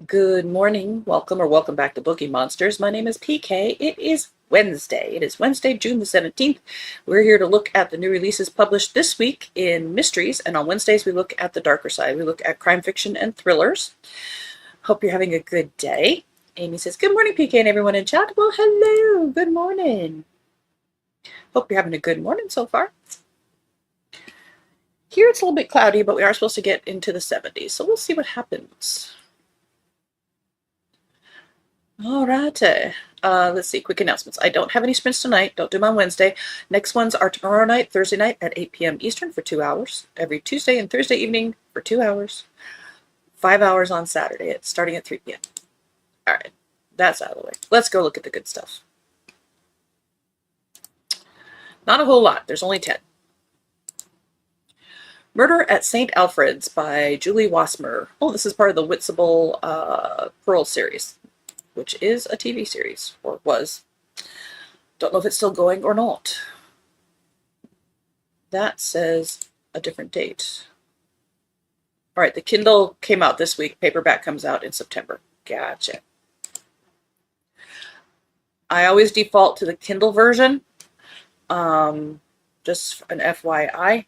Good morning, welcome back to Bookeemonsters. My name is PK. It is Wednesday. It is Wednesday, June the 17th. We're here to look at the new releases published this week in mysteries, and on Wednesdays we look at the darker side. We look at crime fiction and thrillers. Hope you're having a good day. Amy says, good morning, PK and everyone in chat. Well, hello, good morning. Hope you're having a good morning so far. Here it's a little bit cloudy, but we are supposed to get into the 70s, so we'll see what happens. All right. Let's see. Quick announcements. I don't have any sprints tonight. Don't do them on Wednesday. Next ones are tomorrow night, Thursday night at 8 p.m. Eastern for 2 hours. Every Tuesday and Thursday evening for 2 hours. 5 hours on Saturday. It's starting at 3 p.m. All right. That's out of the way. Let's go look at the good stuff. Not a whole lot. There's only 10. Murder at St. Alfred's by Julie Wasmer. Oh, this is part of the Whitstable Pearl series, which is a TV series, or was. Don't know if it's still going or not. That says a different date. All right, the Kindle came out this week. Paperback comes out in September. Gotcha. I always default to the Kindle version. Just an FYI.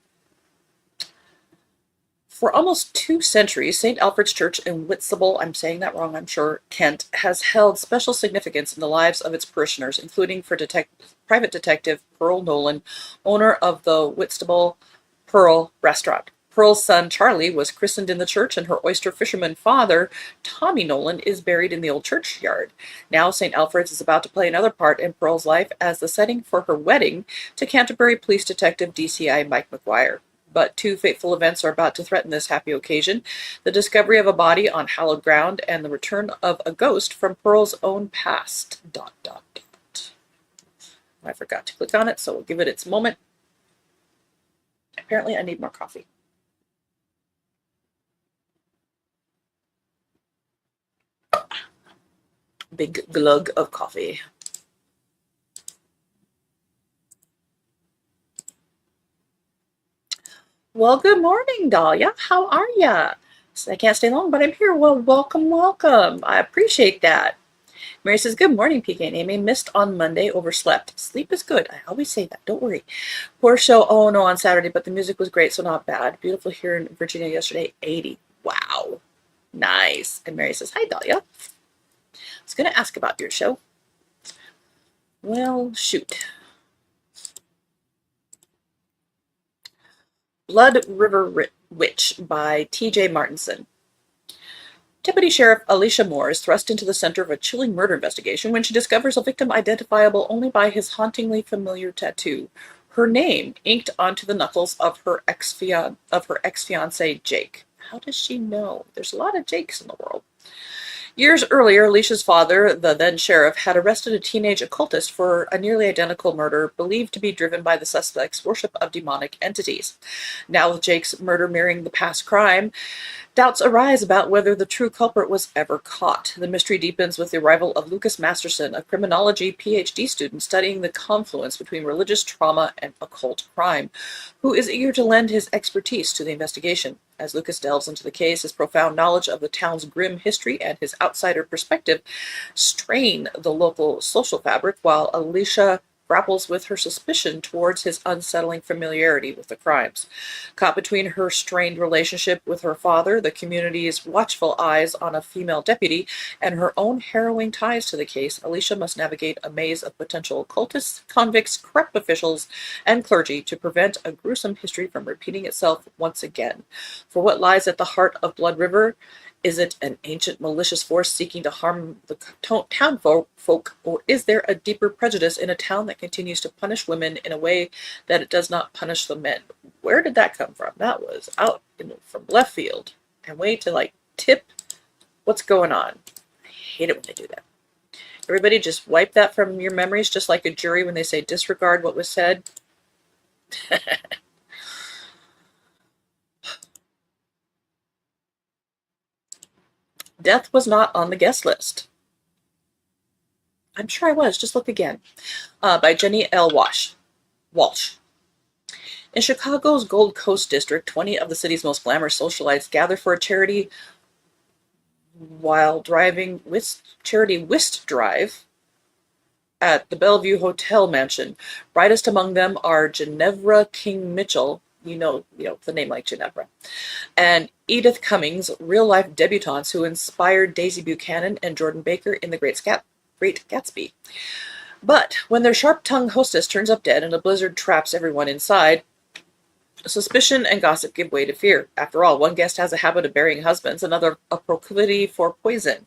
For almost 2 centuries, St. Alfred's Church in Whitstable, I'm saying that wrong, I'm sure, Kent, has held special significance in the lives of its parishioners, including for private detective Pearl Nolan, owner of the Whitstable Pearl restaurant. Pearl's son, Charlie, was christened in the church, and her oyster fisherman father, Tommy Nolan, is buried in the old churchyard. Now, St. Alfred's is about to play another part in Pearl's life as the setting for her wedding to Canterbury Police Detective DCI Mike McGuire. But 2 fateful events are about to threaten this happy occasion: the discovery of a body on hallowed ground and the return of a ghost from Pearl's own past. ... I forgot to click on it, so we'll give it its moment. Apparently I need more coffee. Big glug of coffee. Well, good morning, Dahlia. How are ya? I can't stay long, but I'm here. Well, welcome. I appreciate that. Mary says, good morning, PK and Amy. Missed on Monday, overslept. Sleep is good. I always say that. Don't worry. Poor show. Oh, no, on Saturday, but the music was great, so not bad. Beautiful here in Virginia yesterday. 80. Wow. Nice. And Mary says, hi, Dahlia. I was going to ask about your show. Well, shoot. Blood River Witch by T.J. Martinson. Deputy Sheriff Alicia Moore is thrust into the center of a chilling murder investigation when she discovers a victim identifiable only by his hauntingly familiar tattoo, her name inked onto the knuckles of her ex-fiancé, Jake. How does she know? There's a lot of Jakes in the world. Years earlier, Alicia's father, the then sheriff, had arrested a teenage occultist for a nearly identical murder believed to be driven by the suspect's worship of demonic entities. Now, with Jake's murder mirroring the past crime, doubts arise about whether the true culprit was ever caught. The mystery deepens with the arrival of Lucas Masterson, a criminology PhD student studying the confluence between religious trauma and occult crime, who is eager to lend his expertise to the investigation. As Lucas delves into the case, his profound knowledge of the town's grim history and his outsider perspective strain the local social fabric, while Alicia grapples with her suspicion towards his unsettling familiarity with the crimes. Caught between her strained relationship with her father, the community's watchful eyes on a female deputy, and her own harrowing ties to the case, Alicia must navigate a maze of potential occultists, convicts, corrupt officials, and clergy to prevent a gruesome history from repeating itself once again. For what lies at the heart of Blood River? Is it an ancient malicious force seeking to harm the town folk, or is there a deeper prejudice in a town that continues to punish women in a way that it does not punish the men? Where did that come from? That was out from left field. And way to tip what's going on. I hate it when they do that. Everybody just wipe that from your memories, just like a jury when they say disregard what was said. Death was not on the guest list. I'm sure I was. Just look again. By Jenny L. Walsh. In Chicago's Gold Coast district, 20 of the city's most glamorous socialites gather for a charity while driving charity whist drive at the Bellevue Hotel mansion. Brightest among them are Ginevra King Mitchell, the name like Ginevra, and Edith Cummings, real-life debutantes who inspired Daisy Buchanan and Jordan Baker in The Great Gatsby. But when their sharp-tongued hostess turns up dead and a blizzard traps everyone inside, suspicion and gossip give way to fear. After all, one guest has a habit of burying husbands, another a proclivity for poison.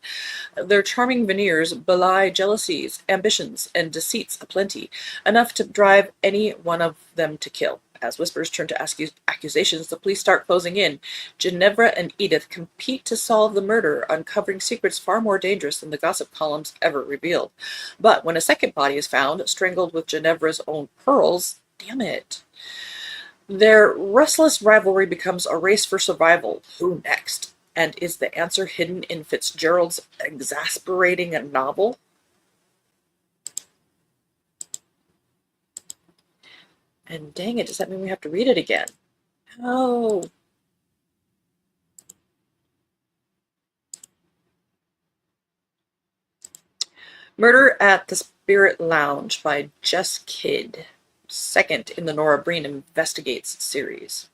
Their charming veneers belie jealousies, ambitions, and deceits aplenty, enough to drive any one of them to kill. As whispers turn to accusations, the police start closing in. Ginevra and Edith compete to solve the murder, uncovering secrets far more dangerous than the gossip columns ever revealed. But when a second body is found, strangled with Ginevra's own pearls, damn it, their restless rivalry becomes a race for survival. Who next? And is the answer hidden in Fitzgerald's exasperating novel? And dang it, does that mean we have to read it again? Oh. Murder at the Spirit Lounge by Jess Kidd, second in the Nora Breen Investigates series.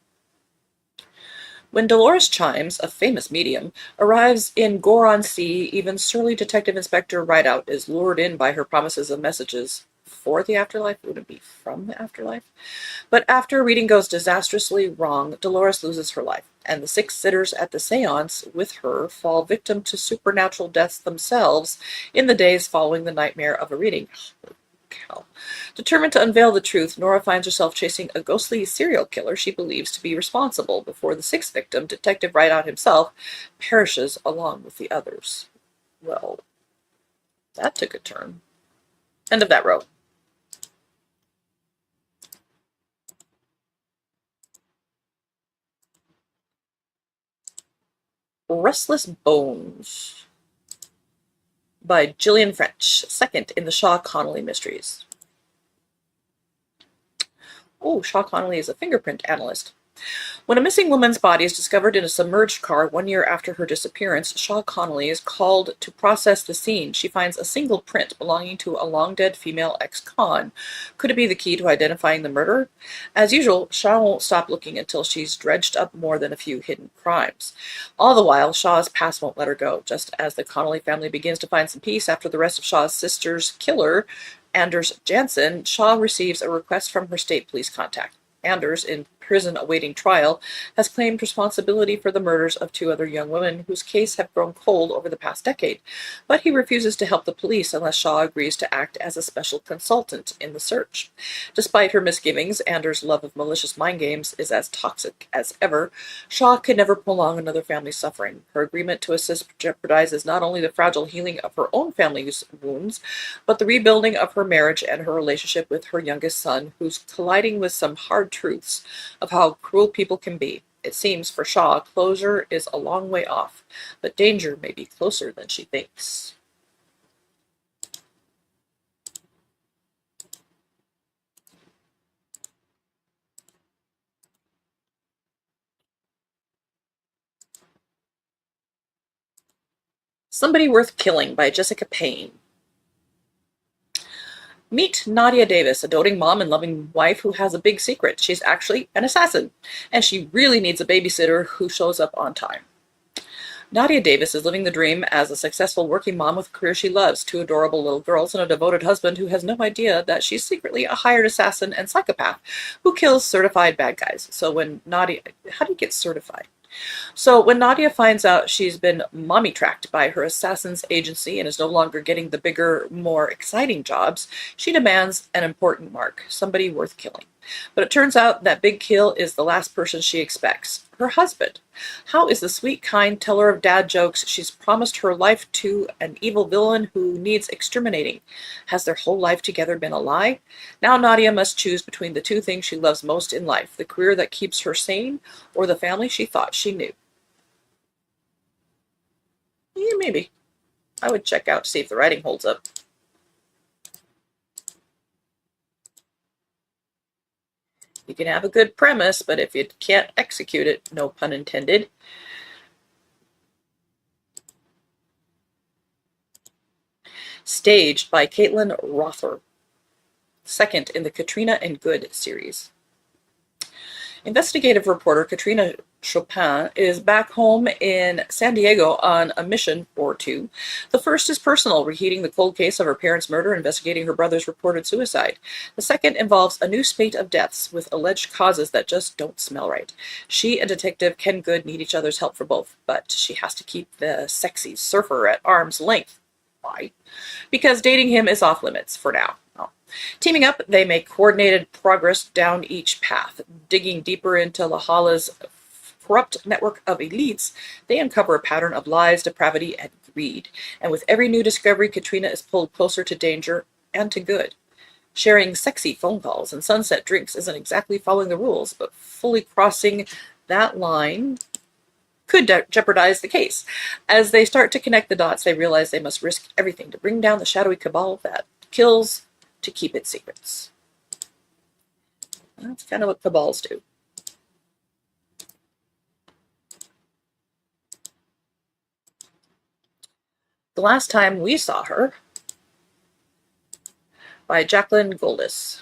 When Dolores Chimes, a famous medium, arrives in Gore-on-Sea, even surly Detective Inspector Rideout is lured in by her promises of messages for the afterlife. Would it be from the afterlife? But after a reading goes disastrously wrong, Dolores loses her life, and the 6 sitters at the seance with her fall victim to supernatural deaths themselves in the days following the nightmare of a reading. Cow. Determined to unveil the truth, Nora finds herself chasing a ghostly serial killer she believes to be responsible before the 6th victim, Detective Rideout himself, perishes along with the others. Well, that took a turn. End of that row. Restless Bones by Gillian French, second in the Shaw Connolly mysteries. Oh, Shaw Connolly is a fingerprint analyst. When a missing woman's body is discovered in a submerged car 1 year after her disappearance, Shaw Connolly is called to process the scene. She finds a single print belonging to a long-dead female ex-con. Could it be the key to identifying the murderer? As usual, Shaw won't stop looking until she's dredged up more than a few hidden crimes. All the while, Shaw's past won't let her go. Just as the Connolly family begins to find some peace after the rest of Shaw's sister's killer, Anders Jansen, Shaw receives a request from her state police contact. Anders, in prison awaiting trial, has claimed responsibility for the murders of 2 other young women whose case have grown cold over the past decade, but he refuses to help the police unless Shaw agrees to act as a special consultant in the search. Despite her misgivings, Anders' love of malicious mind games is as toxic as ever. Shaw can never prolong another family's suffering. Her agreement to assist jeopardizes not only the fragile healing of her own family's wounds, but the rebuilding of her marriage and her relationship with her youngest son, who's colliding with some hard truths of how cruel people can be. It seems for Shaw, closure is a long way off, but danger may be closer than she thinks. Somebody Worth Killing by Jessica Payne. Meet Nadia Davis, a doting mom and loving wife who has a big secret. She's actually an assassin, and she really needs a babysitter who shows up on time. Nadia Davis is living the dream as a successful working mom with a career she loves, 2 adorable little girls, and a devoted husband who has no idea that she's secretly a hired assassin and psychopath who kills certified bad guys. So when Nadia... How do you get certified? So when Nadia finds out she's been mommy-tracked by her assassin's agency and is no longer getting the bigger, more exciting jobs, she demands an important mark, somebody worth killing. But it turns out that big kill is the last person she expects, her husband. How is the sweet, kind teller of dad jokes she's promised her life to an evil villain who needs exterminating? Has their whole life together been a lie? Now Nadia must choose between the 2 things she loves most in life, the career that keeps her sane or the family she thought she knew. Yeah, maybe. I would check out to see if the writing holds up. You can have a good premise, but if you can't execute it, no pun intended, staged by Caitlin Rother, second in the Katrina and Good series. Investigative reporter Katrina Chopin is back home in San Diego on a mission or two. The first is personal, reheating the cold case of her parents' murder, investigating her brother's reported suicide. The second involves a new spate of deaths with alleged causes that just don't smell right. She and Detective Ken Good need each other's help for both, but she has to keep the sexy surfer at arm's length. Why? Because dating him is off limits for now. Teaming up, they make coordinated progress down each path. Digging deeper into Lahala's corrupt network of elites, they uncover a pattern of lies, depravity, and greed. And with every new discovery, Katrina is pulled closer to danger and to good. Sharing sexy phone calls and sunset drinks isn't exactly following the rules, but fully crossing that line could jeopardize the case. As they start to connect the dots, they realize they must risk everything to bring down the shadowy cabal that kills to keep its secrets. That's kind of what cabals do. The Last Time We Saw Her by Jacqueline Goldis.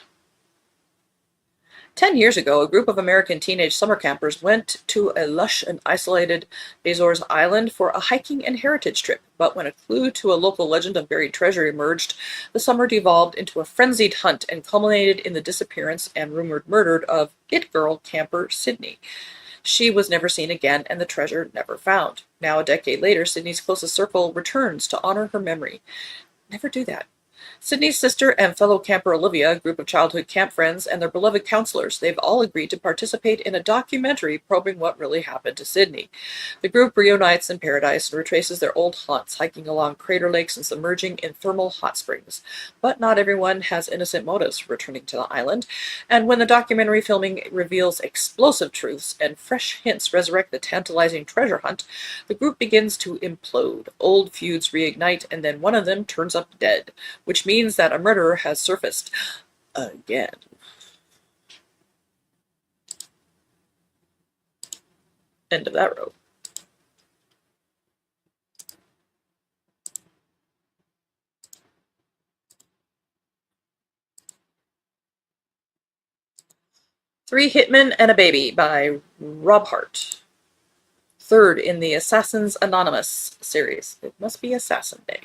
10 years ago, a group of American teenage summer campers went to a lush and isolated Azores island for a hiking and heritage trip. But when a clue to a local legend of buried treasure emerged, the summer devolved into a frenzied hunt and culminated in the disappearance and rumored murder of it girl camper Sydney. She was never seen again and the treasure never found. Now, a decade later, Sydney's closest circle returns to honor her memory. Never do that. Sydney's sister and fellow camper Olivia, a group of childhood camp friends, and their beloved counselors, they've all agreed to participate in a documentary probing what really happened to Sydney. The group reunites in paradise and retraces their old haunts, hiking along crater lakes and submerging in thermal hot springs. But not everyone has innocent motives for returning to the island, and when the documentary filming reveals explosive truths and fresh hints resurrect the tantalizing treasure hunt, the group begins to implode. Old feuds reignite, and then one of them turns up dead, which means that a murderer has surfaced again. End of that row. Three Hitmen and a Baby by Rob Hart. Third in the Assassins Anonymous series. It must be Assassin Day.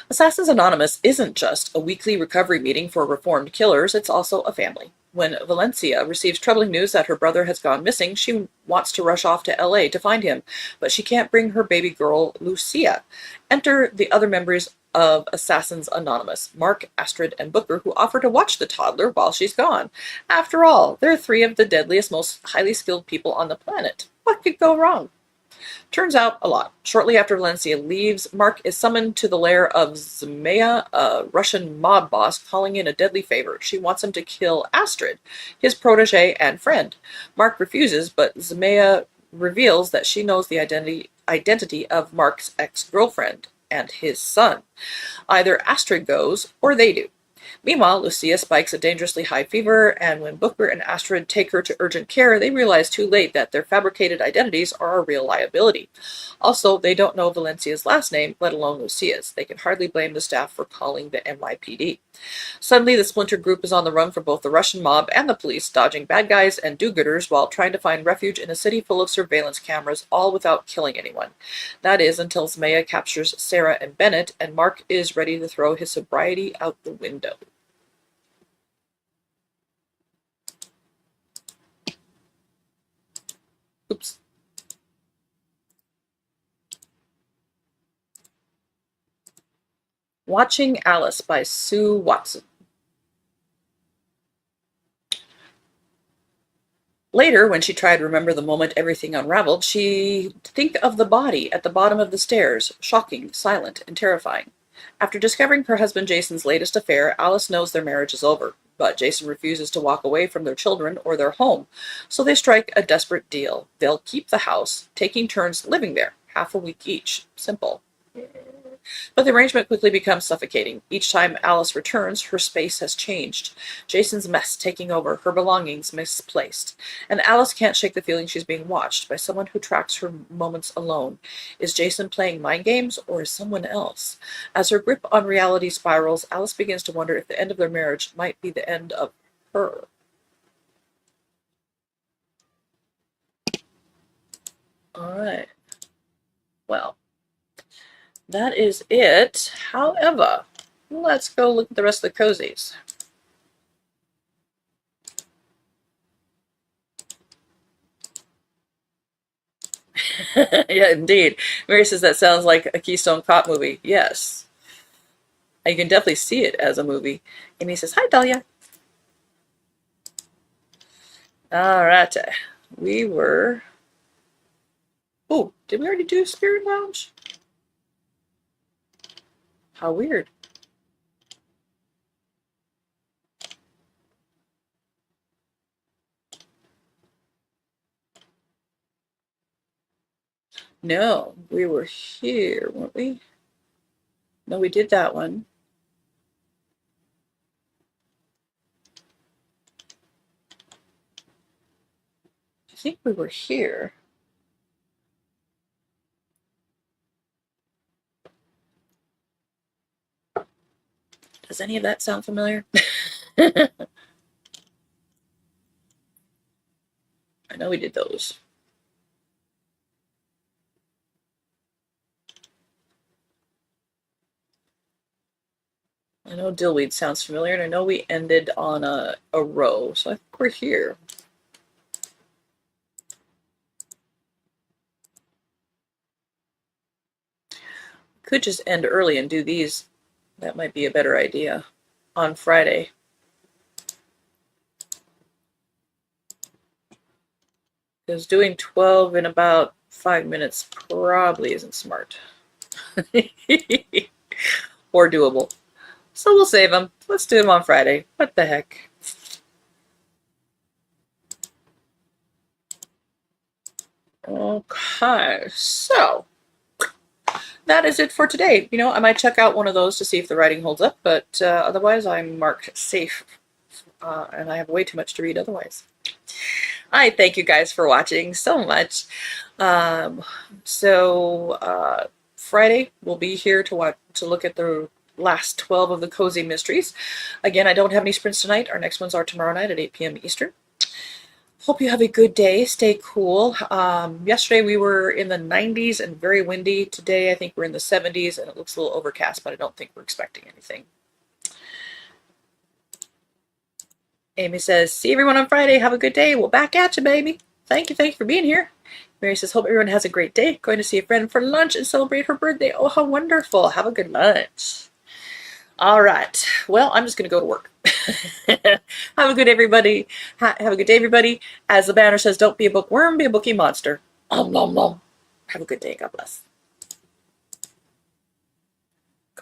Assassins Anonymous isn't just a weekly recovery meeting for reformed killers, it's also a family. When Valencia receives troubling news that her brother has gone missing, she wants to rush off to LA to find him, but she can't bring her baby girl, Lucia. Enter the other members of Assassins Anonymous, Mark, Astrid, and Booker, who offer to watch the toddler while she's gone. After all, they're three of the deadliest, most highly skilled people on the planet. What could go wrong? Turns out a lot. Shortly after Valencia leaves, Mark is summoned to the lair of Zmaya, a Russian mob boss, calling in a deadly favor. She wants him to kill Astrid, his protege and friend. Mark refuses, but Zmaya reveals that she knows the identity of Mark's ex-girlfriend and his son. Either Astrid goes, or they do. Meanwhile, Lucia spikes a dangerously high fever, and when Booker and Astrid take her to urgent care, they realize too late that their fabricated identities are a real liability. Also, they don't know Valencia's last name, let alone Lucia's. They can hardly blame the staff for calling the NYPD. Suddenly, the splinter group is on the run from both the Russian mob and the police, dodging bad guys and do-gooders while trying to find refuge in a city full of surveillance cameras, all without killing anyone. That is, until Zmaya captures Sarah and Bennett, and Mark is ready to throw his sobriety out the window. Oops. Watching Alice by Sue Watson. Later, when she tried to remember the moment everything unraveled, she'd think of the body at the bottom of the stairs, shocking, silent, and terrifying. After discovering her husband Jason's latest affair, Alice knows their marriage is over, but Jason refuses to walk away from their children or their home, so they strike a desperate deal. They'll keep the house, taking turns living there, half a week each. Simple. But the arrangement quickly becomes suffocating. Each time Alice returns, her space has changed. Jason's mess taking over, her belongings misplaced. And Alice can't shake the feeling she's being watched by someone who tracks her moments alone. Is Jason playing mind games, or is someone else? As her grip on reality spirals, Alice begins to wonder if the end of their marriage might be the end of her. All right. Well, that is it. However, let's go look at the rest of the cozies. Yeah, indeed. Mary says that sounds like a Keystone Cop movie. Yes. You can definitely see it as a movie. Amy says, hi, Dahlia. All right. We were... Oh, did we already do Spirit Lounge? How weird. No, we were here, weren't we? No, we did that one. I think we were here. Does any of that sound familiar? I know we did those. I know Dillweed sounds familiar, and I know we ended on a row, so I think we're here. Could just end early and do these. That might be a better idea on Friday. Because doing 12 in about 5 minutes probably isn't smart. Or doable. So we'll save them. Let's do them on Friday. What the heck? Okay, so that is it for today. You know, I might check out one of those to see if the writing holds up, but otherwise I'm marked safe, and I have way too much to read otherwise. I thank you guys for watching so much. Friday we'll be here to look at the last 12 of the Cozy Mysteries. Again, I don't have any sprints tonight. Our next ones are tomorrow night at 8 p.m. Eastern. Hope you have a good day. Stay cool. Yesterday we were in the 90s and very windy. Today I think we're in the 70s and it looks a little overcast, but I don't think we're expecting anything. Amy says, see everyone on Friday. Have a good day. We'll back at you, baby. Thank you for being here. Mary says, hope everyone has a great day. Going to see a friend for lunch and celebrate her birthday. Oh, how wonderful. Have a good lunch. All right. Well, I'm just going to go to work. Have a good everybody. Have a good day, everybody. As the banner says, don't be a bookworm, be a bookie monster. Nom nom nom. Have a good day. God bless.